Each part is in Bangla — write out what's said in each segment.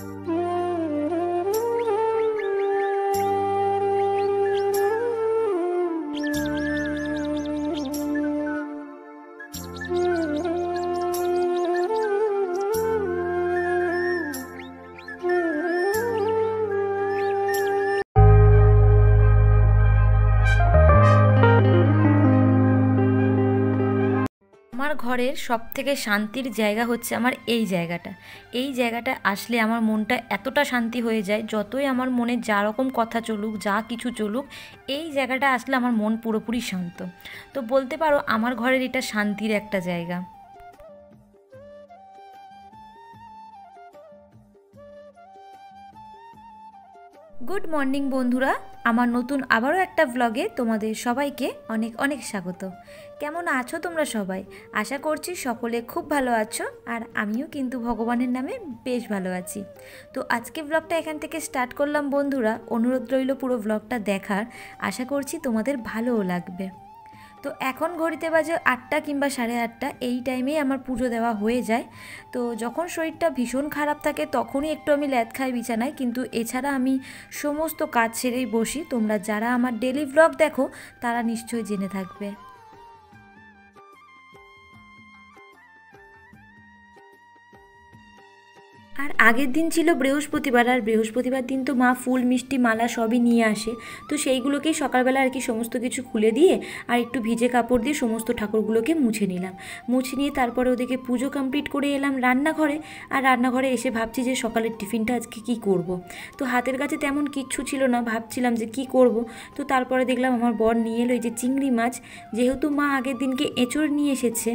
আমার ঘরের সবথেকে শান্তির জায়গা হচ্ছে আমার এই জায়গাটা। এই জায়গাটা আসলে আমার মনটা এতটা শান্তি হয়ে যায়, যতই আমার মনে যা রকম কথা চলুক, যা কিছু চলুক, এই জায়গাটা আসলে আমার মন পুরোপুরি শান্ত। তো বলতে পারো আমার ঘরের এটা শান্তির একটা জায়গা। গুড মর্নিং বন্ধুরা, আমার নতুন আবারও একটা ব্লগে তোমাদের সবাইকে অনেক অনেক স্বাগত। কেমন আছো তোমরা সবাই? আশা করছি সকলে খুব ভালো আছো, আর আমিও কিন্তু ভগবানের নামে বেশ ভালো আছি। তো আজকে ব্লগটা এখান থেকে স্টার্ট করলাম বন্ধুরা, অনুরোধ রইল পুরো ব্লগটা দেখার। আশা করছি তোমাদের ভালোও লাগবে। তো এখন ঘড়িতে বাজে 8টা কিংবা 8:30, এই টাইমেই আমার পুজো দেওয়া হয়ে যায়। তো যখন শরীরটা ভীষণ খারাপ থাকে তখনই একটু আমি ল্যাদ খাই বিছানায়, কিন্তু এছাড়া আমি সমস্ত কাজ ছেড়েই বসি। তোমরা যারা আমার ডেলি ব্লগ দেখো তারা নিশ্চয়ই জেনে থাকবে। আর আগের দিন ছিল বৃহস্পতিবার, আর বৃহস্পতিবার দিন তো মা ফুল মিষ্টি মালা সবই নিয়ে আসে। তো সেইগুলোকেই সকালবেলা আর কি সমস্ত কিছু খুলে দিয়ে আর একটু ভিজে কাপড় দিয়ে সমস্ত ঠাকুরগুলোকে মুছে নিলাম। মুছে নিয়ে তারপরে ওদিকে পুজো কমপ্লিট করে এলাম রান্নাঘরে। আর রান্নাঘরে এসে ভাবছি যে সকালের টিফিনটা আজকে কি করব। তো হাতের কাছে তেমন কিচ্ছু ছিল না, ভাবছিলাম যে কি করব। তো তারপরে দেখলাম আমার বর নিয়ে এলো এই যে চিংড়ি মাছ, যেহেতু মা আগের দিনকে এঁচড় নিয়ে এসেছে।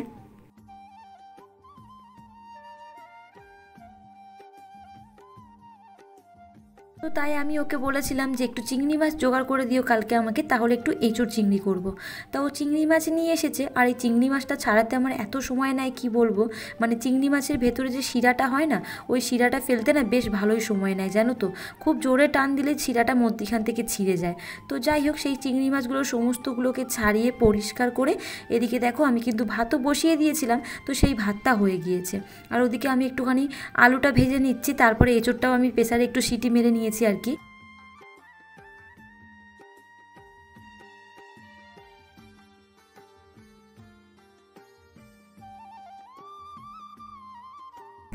তো তাই আমি ওকে বলেছিলাম যে একটু চিংড়ি মাছ জোগাড় করে দিও কালকে আমাকে, তাহলে একটু এঁচোড় চিংড়ি করব। তা ও চিংড়ি মাছ নিয়ে এসেছে, আর এই চিংড়ি মাছটা ছাড়াতে আমার এত সময় নেয় কি বলবো। মানে চিংড়ি মাছের ভেতরে যে শিরাটা হয় না, ওই শিরাটা ফেলতে না বেশ ভালোই সময় নেয় জানো তো। খুব জোরে টান দিলে শিরাটা মধ্যিখান থেকে ছিঁড়ে যায়। তো যাই হোক, সেই চিংড়ি মাছগুলো সমস্তগুলোকে ছাড়িয়ে পরিষ্কার করে এদিকে দেখো আমি কিন্তু ভাতও বসিয়ে দিয়েছিলাম। তো সেই ভাতটা হয়ে গিয়েছে, আর ওদিকে আমি একটুখানি আলুটা ভেজে নিচ্ছি। তারপরে এঁচোড়টাও আমি প্রেসারে একটু সিটি মেরে নিয়েছি আর কি।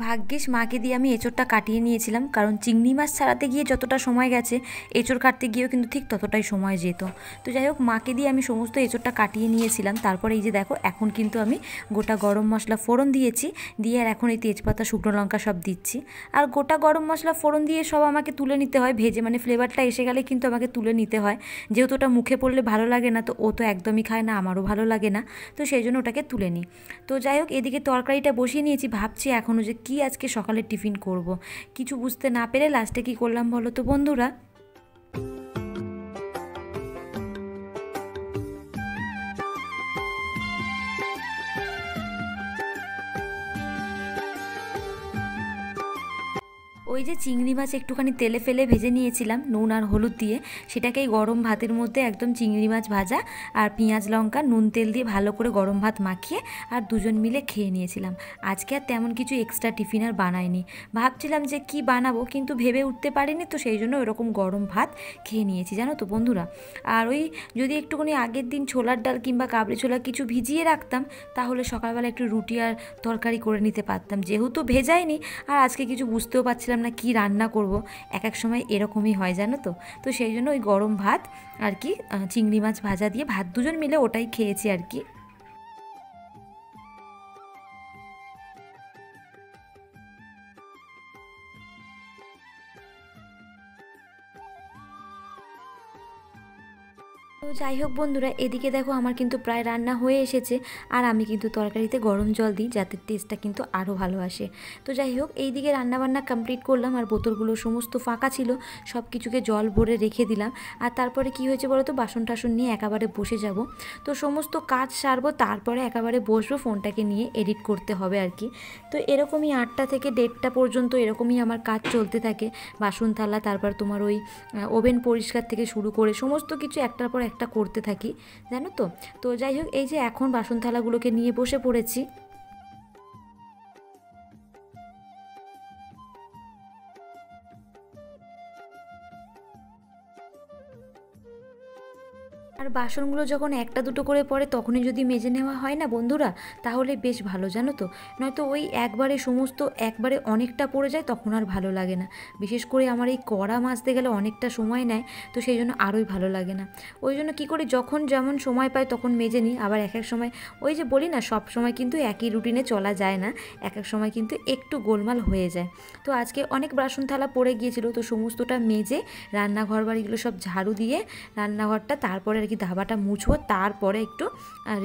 ভাগ্যিস মাকে দিয়ে আমি এঁচোড়টা কাটিয়ে নিয়েছিলাম, কারণ চিংড়ি মাছ ছাড়াতে গিয়ে যতটা সময় গেছে এঁচোড় কাটতে গিয়েও কিন্তু ঠিক ততটাই সময় যেত। তো যাই হোক, মাকে দিয়ে আমি সমস্ত এঁচোড়টা কাটিয়ে নিয়েছিলাম। তারপরে এই যে দেখো এখন কিন্তু আমি গোটা গরম মশলা ফোড়ন দিয়েছি, দিয়ে আর এখন এই তেজপাতা শুকনো লঙ্কা সব দিচ্ছি। আর গোটা গরম মশলা ফোড়ন দিয়ে সব আমাকে তুলে নিতে হয় ভেজে, মানে ফ্লেভারটা এসে গেলে কিন্তু আমাকে তুলে নিতে হয়। যেহেতু ওটা মুখে পড়লে ভালো লাগে না, তো ও তো একদমই খায় না, আমারও ভালো লাগে না, তো সেই জন্য ওটাকে তুলে নিই। তো যাই হোক, এদিকে তরকারিটা বসিয়ে নিয়েছি, ভাবছি এখনও যে কি আজকে সকালে টিফিন করব। কিছু বুঝতে না পেরে লাস্টে কি করলাম বলো তো বন্ধুরা। ওই যে চিংড়ি মাছ একটুখানি তেলে ফেলে ভেজে নিয়েছিলাম নুন আর হলুদ দিয়ে, সেটাকেই গরম ভাতের মধ্যে একদম চিংড়ি মাছ ভাজা আর পেঁয়াজ লঙ্কা নুন তেল দিয়ে ভালো করে গরম ভাত মাখিয়ে আর দুজন মিলে খেয়ে নিয়েছিলাম। আজকে আর তেমন কিছু এক্সট্রা টিফিন আর বানাইনি। ভাবছিলাম যে কি বানাবো, কিন্তু ভেবে উঠতে পারিনি, তো সেই জন্য ওরকম গরম ভাত খেয়ে নিয়েছি জানো তো বন্ধুরা। আর ওই যদি একটুখানি আগের দিন ছোলার ডাল কিংবা কাবলি ছোলা কিছু ভিজিয়ে রাখতাম, তাহলে সকালবেলা একটু রুটি আর তরকারি করে নিতে পারতাম। যেহেতু ভেজাইনি, আর আজকে কিছু বুঝতেও পারছিলাম না কি রান্না করব, এক এক সময় এরকমই হয় জানো তো। তো সেই জন্য ওই গরম ভাত আর কি চিংড়ি মাছ ভাজা দিয়ে ভাত দুজন মিলে ওটাই খেয়েছি আর কি। তো যাই হোক বন্ধুরা, এদিকে দেখো আমার কিন্তু প্রায় রান্না হয়ে এসেছে, আর আমি কিন্তু তরকারিতে গরম জল দিই যাতে টেস্টটা কিন্তু আরও ভালো আসে। তো যাই হোক, এইদিকে রান্নাবান্না কমপ্লিট করলাম, আর বোতলগুলো সমস্ত ফাঁকা ছিল, সব কিছুকে জল ভরে রেখে দিলাম। আর তারপরে কি হয়েছে বলো তো, বাসন টাসন নিয়ে একেবারে বসে যাব। তো সমস্ত কাজ সারবো, তারপরে একেবারে বসবো, ফোনটাকে নিয়ে এডিট করতে হবে আর কি। তো এরকমই 8টা থেকে 1:30 পর্যন্ত এরকমই আমার কাজ চলতে থাকে। বাসন থালা, তারপর তোমার ওই ওভেন পরিষ্কার থেকে শুরু করে সমস্ত কিছু একটার পর একটা করতে থাকি জানো তো। তো যাই হোক, এই যে এখন বাসন থালাগুলোকে নিয়ে বসে পড়েছি। আর বাসনগুলো যখন একটা দুটো করে পড়ে তখনই যদি মেজে নেওয়া হয় না বন্ধুরা, তাহলে বেশ ভালো, জানো তো। নয়তো ওই একবারে সমস্ত একবারে অনেকটা পড়ে যায়, তখন আর ভালো লাগে না। বিশেষ করে আমার এই কড়া মাজতে গেলে অনেকটা সময় নেয়, তো সেই জন্য আরোই ভালো লাগে না। ওই জন্য কী করি, যখন যেমন সময় পাই তখন মেজে নিই। আবার এক এক সময় ওই যে বলি না, সব সময় কিন্তু একই রুটিনে চলা যায় না, এক এক সময় কিন্তু একটু গোলমাল হয়ে যায়। তো আজকে অনেক বাসন থালা পড়ে গিয়েছিল, তো সমস্তটা মেজে রান্নাঘর বাড়িগুলো সব ঝাড়ু দিয়ে রান্নাঘরটা, তারপরে আর কি ধাবাটা মুছবো, তারপরে একটু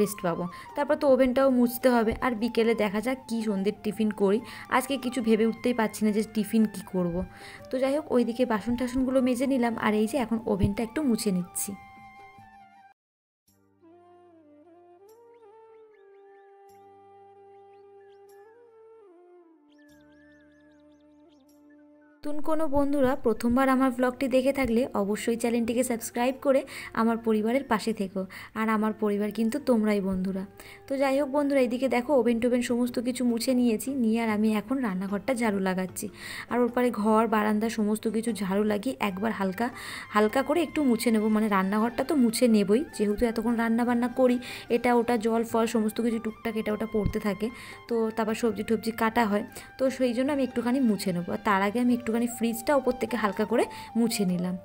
রেস্ট পাবো। তারপর তো ওভেনটাও মুছতে হবে। আর বিকেলে দেখা যাক কী সন্ধ্যের টিফিন করি। আজকে কিছু ভেবে উঠতেই পারছি না যে টিফিন কি করব। তো যাই হোক, ওইদিকে বাসন টাসনগুলো মেজে নিলাম, আর এই যে এখন ওভেনটা একটু মুছে নিচ্ছি। নতুন কোনো বন্ধুরা প্রথমবার আমার ব্লগটি দেখে থাকলে অবশ্যই চ্যানেলটিকে সাবস্ক্রাইব করে আমার পরিবারের পাশে থেকো। আর আমার পরিবার কিন্তু তোমরাই বন্ধুরা। তো যাই হোক বন্ধুরা, এইদিকে দেখো ওভেন টোভেন সমস্ত কিছু মুছে নিয়েছি, নিয়ে আর আমি এখন রান্নাঘরটা ঝাড়ু লাগাচ্ছি। আর ওর পরে ঘর বারান্দা সমস্ত কিছু ঝাড়ু লাগিয়ে একবার হালকা হালকা করে একটু মুছে নেবো। মানে রান্নাঘরটা তো মুছে নেবই, যেহেতু এতক্ষণ রান্না বান্না করি, এটা ওটা জল ফল সমস্ত কিছু টুকটাক এটা ওটা পড়তে থাকে, তো তারপর সবজি টবজি কাটা হয়, তো সেই জন্য আমি একটুখানি মুছে নেবো। আর তার আগে আমি একটুখানি ফ্রিজটা ওপর থেকে হালকা করে মুছে নিলাম।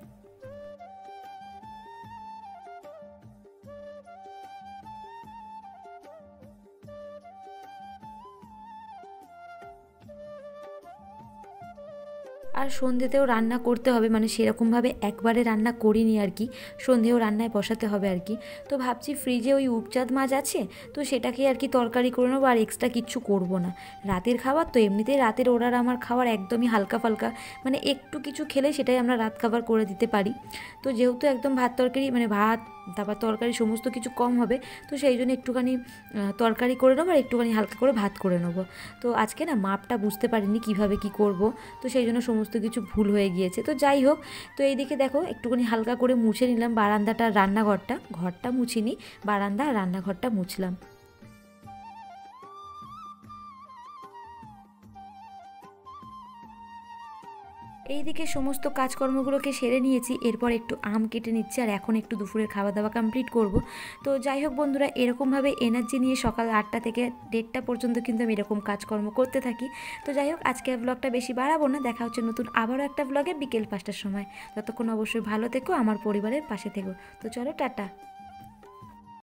আর সন্ধ্যেতেও রান্না করতে হবে, মানে সেরকমভাবে একবারে রান্না করিনি আর কি, সন্ধ্যেও রান্নায় বসাতে হবে আর কি। তো ভাবছি ফ্রিজে ওই উপচাঁদ মাছ আছে, তো সেটাকে আর কি তরকারি করে নেবো, আর এক্সট্রা কিচ্ছু করব না। রাতের খাবার তো এমনিতেই রাতের ওরার আমার খাবার একদমই হালকা ফালকা, মানে একটু কিছু খেলে সেটাই আমরা রাত খাবার করে দিতে পারি। তো যেহেতু একদম ভাত তরকারি, মানে ভাত তারপর তরকারি সমস্ত কিছু কম হবে, তো সেই জন্য একটুখানি তরকারি করে নেবো আর একটুখানি হালকা করে ভাত করে নেবো। তো আজকে না মাপটা বুঝতে পারিনি কিভাবে কি করব, তো সেই জন্য সমস্ত কিছু ভুল হয়ে গিয়েছে। তো যাই হোক, তো এইদিকে দেখো একটুখানি হালকা করে মুছে নিলাম বারান্দাটা, ঘরটা মুছিনি, বারান্দা আর রান্নাঘরটা মুছলাম। এইদিকে সমস্ত কাজকর্মগুলোকে সেরে নিয়েছি, এরপর একটু আম কেটে নিচ্ছি, আর এখন একটু দুপুরের খাওয়া দাওয়া কমপ্লিট করব। তো যাই হোক বন্ধুরা, এরকমভাবে এনার্জি নিয়ে সকাল 8টা থেকে 1:30টা পর্যন্ত কিন্তু আমি এরকম কাজকর্ম করতে থাকি। তো যাই হোক, আজকে ব্লগটা বেশি বাড়াবো না, দেখা হচ্ছে নতুন আবারও একটা ব্লগে বিকেল 5টার সময়। ততক্ষণ অবশ্যই ভালো থেকো, আমার পরিবারের পাশে থেকো। তো চলো, টাটা।